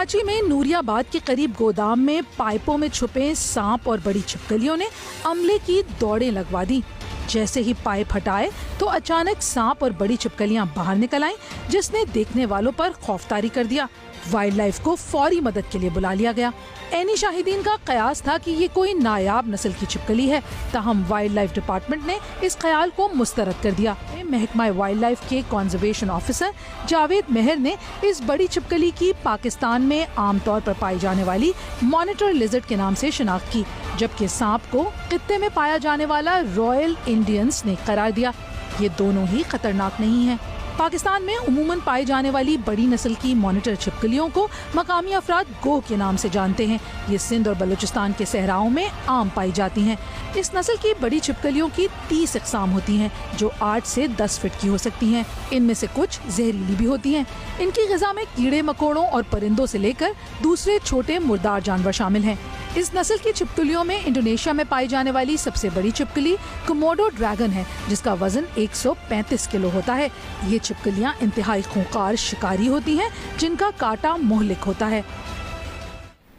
कराची में नूरियाबाद के करीब गोदाम में पाइपों में छुपे सांप और बड़ी छिपकलियों ने अमले की दौड़ें लगवा दी। जैसे ही पाइप हटाए तो अचानक सांप और बड़ी छिपकलियां बाहर निकल आईं, जिसने देखने वालों पर खौफतारी कर दिया। वाइल्ड लाइफ को फौरी मदद के लिए बुला लिया गया। एनी शाहिदीन का कयास था कि ये कोई नायाब नस्ल की छिपकली है, ताहम वाइल्ड लाइफ डिपार्टमेंट ने इस ख्याल को मुस्तरद कर दिया। महकमा वाइल्ड लाइफ के कंजर्वेशन ऑफिसर जावेद मेहर ने इस बड़ी छिपकली की पाकिस्तान में आमतौर पर पाई जाने वाली मॉनिटर लिजर्ड के नाम से शिनाख्त की, जबकि सांप को खित्ते में पाया जाने वाला रॉयल इंडियन स्नेक करार दिया। ये दोनों ही खतरनाक नहीं है। पाकिस्तान में उमूमन पाई जाने वाली बड़ी नस्ल की मॉनिटर छिपकलियों को मकामी अफराद गोह के नाम से जानते हैं। ये सिंध और बलूचिस्तान के सहराओं में आम पाई जाती हैं। इस नस्ल की बड़ी छिपकलियों की 30 अक़साम होती हैं, जो 8 से 10 फीट की हो सकती हैं। इनमें से कुछ जहरीली भी होती हैं। इनकी ग़िज़ा में कीड़े मकोड़ों और परिंदों से लेकर दूसरे छोटे मुर्दार जानवर शामिल हैं। इस नस्ल की छिपकलियों में इंडोनेशिया में पाई जाने वाली सबसे बड़ी छिपकली कोमोडो ड्रैगन है, जिसका वजन 135 किलो होता है। ये छिपकलियां इंतहाई खूंखार शिकारी होती हैं, जिनका काटा मुहलिक होता है।